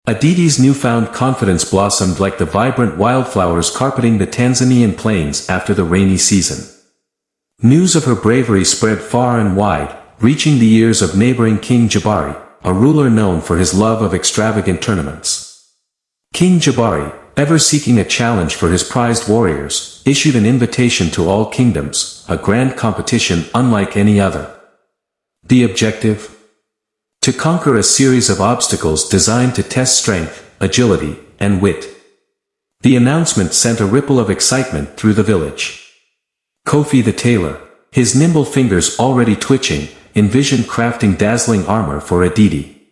Aditi's newfound confidence blossomed like the vibrant wildflowers carpeting the Tanzanian plains after the rainy season. News of her bravery spread far and wide, reaching the ears of neighboring King Jabari, a ruler known for his love of extravagant tournaments. King Jabari, ever seeking a challenge for his prized warriors, issued an invitation to all kingdoms, a grand competition unlike any other. The objective? To conquer a series of obstacles designed to test strength, agility, and wit. The announcement sent a ripple of excitement through the village. Kofi the tailor, his nimble fingers already twitching, envisioned crafting dazzling armor for Aditi.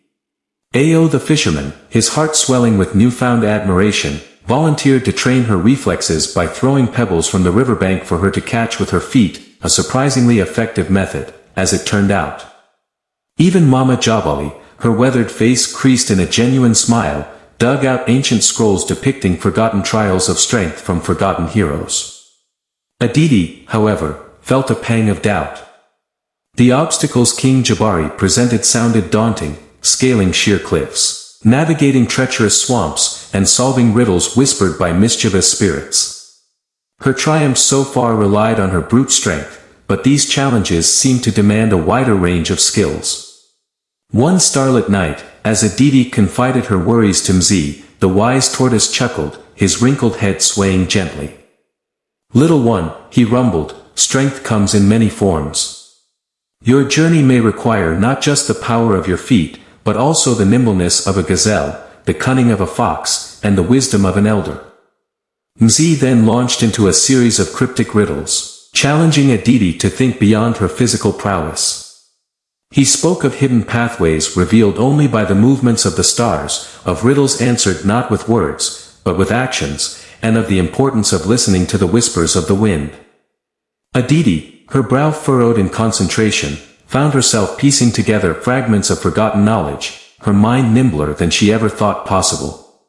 Ao the fisherman, his heart swelling with newfound admiration, volunteered to train her reflexes by throwing pebbles from the riverbank for her to catch with her feet, a surprisingly effective method, as it turned out. Even Mama Jabali, her weathered face creased in a genuine smile, dug out ancient scrolls depicting forgotten trials of strength from forgotten heroes. Aditi, however, felt a pang of doubt. The obstacles King Jabari presented sounded daunting, scaling sheer cliffs, navigating treacherous swamps, and solving riddles whispered by mischievous spirits. Her triumphs so far relied on her brute strength, but these challenges seemed to demand a wider range of skills. One starlit night, as Aditi confided her worries to Mzi, the wise tortoise chuckled, his wrinkled head swaying gently. "Little one," he rumbled, "strength comes in many forms. Your journey may require not just the power of your feet, but also the nimbleness of a gazelle, the cunning of a fox, and the wisdom of an elder." Mzi then launched into a series of cryptic riddles, challenging Aditi to think beyond her physical prowess. He spoke of hidden pathways revealed only by the movements of the stars, of riddles answered not with words, but with actions, and of the importance of listening to the whispers of the wind. Aditi, her brow furrowed in concentration, found herself piecing together fragments of forgotten knowledge, her mind nimbler than she ever thought possible.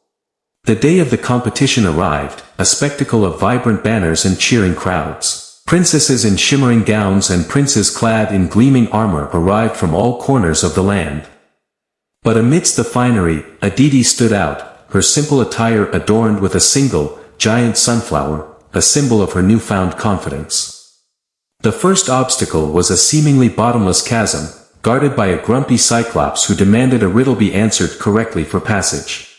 The day of the competition arrived, a spectacle of vibrant banners and cheering crowds. Princesses in shimmering gowns and princes clad in gleaming armor arrived from all corners of the land. But amidst the finery, Aditi stood out, her simple attire adorned with a single, giant sunflower, a symbol of her newfound confidence. The first obstacle was a seemingly bottomless chasm, guarded by a grumpy cyclops who demanded a riddle be answered correctly for passage.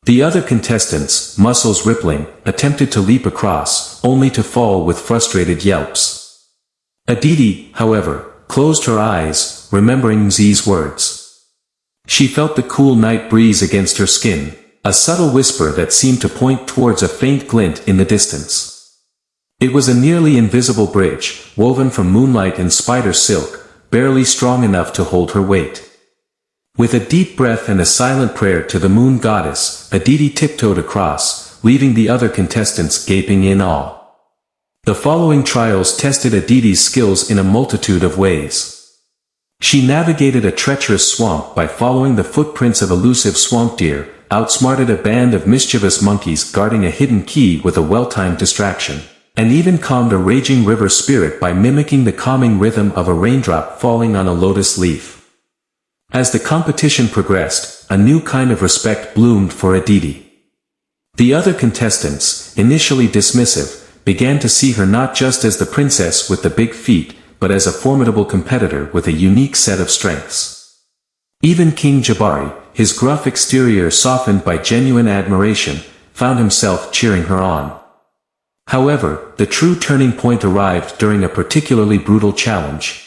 The other contestants, muscles rippling, attempted to leap across, only to fall with frustrated yelps. Aditi, however, closed her eyes, remembering Mzi's words. She felt the cool night breeze against her skin, a subtle whisper that seemed to point towards a faint glint in the distance. It was a nearly invisible bridge, woven from moonlight and spider silk, barely strong enough to hold her weight. With a deep breath and a silent prayer to the moon goddess, Aditi tiptoed across, leaving the other contestants gaping in awe. The following trials tested Aditi's skills in a multitude of ways. She navigated a treacherous swamp by following the footprints of elusive swamp deer, outsmarted a band of mischievous monkeys guarding a hidden key with a well-timed distraction, and even calmed a raging river spirit by mimicking the calming rhythm of a raindrop falling on a lotus leaf. As the competition progressed, a new kind of respect bloomed for Aditi. The other contestants, initially dismissive, began to see her not just as the princess with the big feet, but as a formidable competitor with a unique set of strengths. Even King Jabari, his gruff exterior softened by genuine admiration, found himself cheering her on. However, the true turning point arrived during a particularly brutal challenge.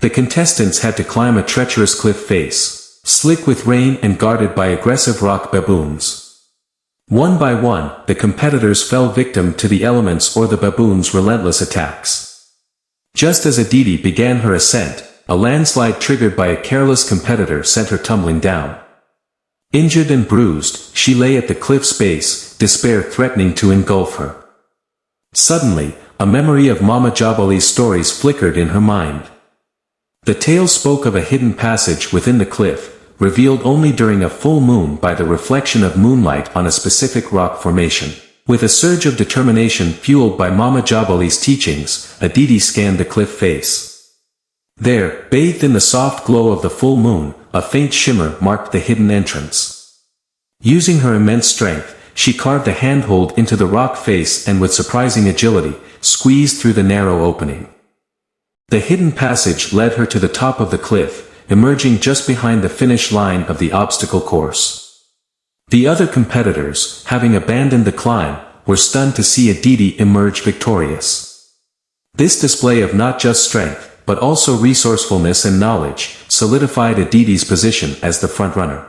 The contestants had to climb a treacherous cliff face, slick with rain and guarded by aggressive rock baboons. One by one, the competitors fell victim to the elements or the baboons' relentless attacks. Just as Aditi began her ascent, a landslide triggered by a careless competitor sent her tumbling down. Injured and bruised, she lay at the cliff's base, despair threatening to engulf her. Suddenly, a memory of Mama Jabali's stories flickered in her mind. The tale spoke of a hidden passage within the cliff, revealed only during a full moon by the reflection of moonlight on a specific rock formation. With a surge of determination fueled by Mama Jabali's teachings, Aditi scanned the cliff face. There, bathed in the soft glow of the full moon, a faint shimmer marked the hidden entrance. Using her immense strength, she carved a handhold into the rock face and with surprising agility, squeezed through the narrow opening. The hidden passage led her to the top of the cliff, emerging just behind the finish line of the obstacle course. The other competitors, having abandoned the climb, were stunned to see Aditi emerge victorious. This display of not just strength, but also resourcefulness and knowledge, solidified Aditi's position as the frontrunner.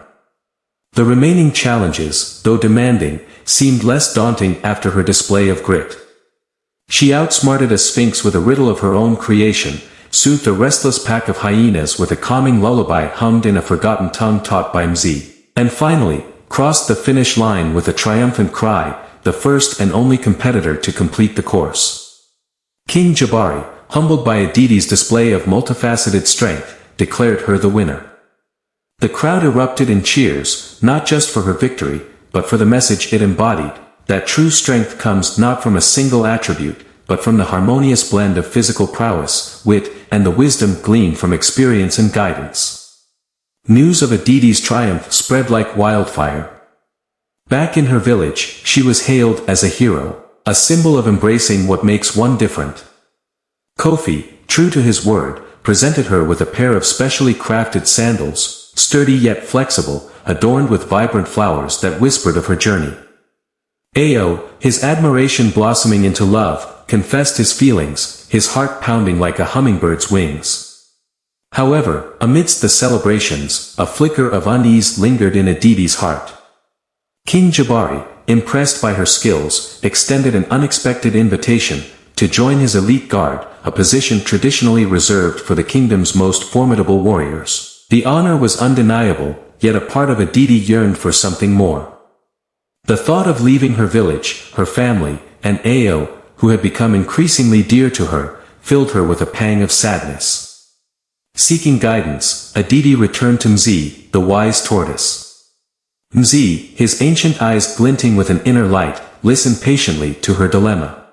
The remaining challenges, though demanding, seemed less daunting after her display of grit. She outsmarted a sphinx with a riddle of her own creation, soothed a restless pack of hyenas with a calming lullaby hummed in a forgotten tongue taught by Mzi, and finally, crossed the finish line with a triumphant cry, the first and only competitor to complete the course. King Jabari, humbled by Aditi's display of multifaceted strength, declared her the winner. The crowd erupted in cheers, not just for her victory, but for the message it embodied, that true strength comes not from a single attribute, but from the harmonious blend of physical prowess, wit, and the wisdom gleaned from experience and guidance. News of Aditi's triumph spread like wildfire. Back in her village, she was hailed as a hero, a symbol of embracing what makes one different. Kofi, true to his word, presented her with a pair of specially crafted sandals, sturdy yet flexible, adorned with vibrant flowers that whispered of her journey. Ao, his admiration blossoming into love, confessed his feelings, his heart pounding like a hummingbird's wings. However, amidst the celebrations, a flicker of unease lingered in Aditi's heart. King Jabari, impressed by her skills, extended an unexpected invitation to join his elite guard, a position traditionally reserved for the kingdom's most formidable warriors. The honor was undeniable, yet a part of Aditi yearned for something more. The thought of leaving her village, her family, and Ao, who had become increasingly dear to her, filled her with a pang of sadness. Seeking guidance, Aditi returned to Mzi, the wise tortoise. Mzi, his ancient eyes glinting with an inner light, listened patiently to her dilemma.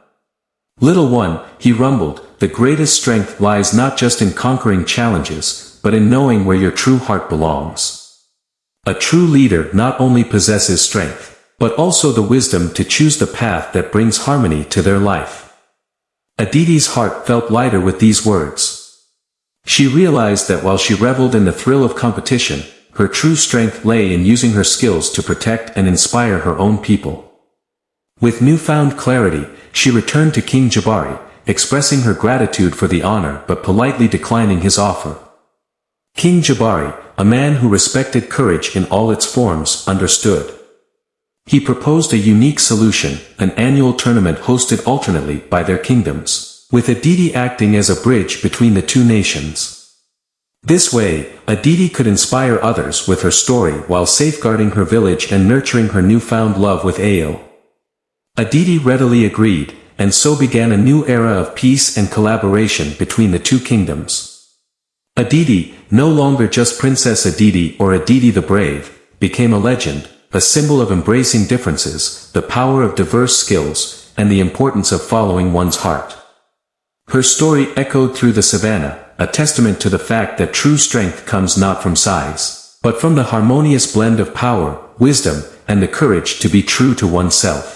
Little one, he rumbled, the greatest strength lies not just in conquering challenges, but in knowing where your true heart belongs. A true leader not only possesses strength, but also the wisdom to choose the path that brings harmony to their life. Aditi's heart felt lighter with these words. She realized that while she reveled in the thrill of competition, her true strength lay in using her skills to protect and inspire her own people. With newfound clarity, she returned to King Jabari, expressing her gratitude for the honor but politely declining his offer. King Jabari, a man who respected courage in all its forms, understood. He proposed a unique solution, an annual tournament hosted alternately by their kingdoms, with Aditi acting as a bridge between the two nations. This way, Aditi could inspire others with her story while safeguarding her village and nurturing her newfound love with Ao. Aditi readily agreed, and so began a new era of peace and collaboration between the two kingdoms. Aditi, no longer just Princess Aditi or Aditi the Brave, became a legend, a symbol of embracing differences, the power of diverse skills, and the importance of following one's heart. Her story echoed through the savannah, a testament to the fact that true strength comes not from size, but from the harmonious blend of power, wisdom, and the courage to be true to oneself.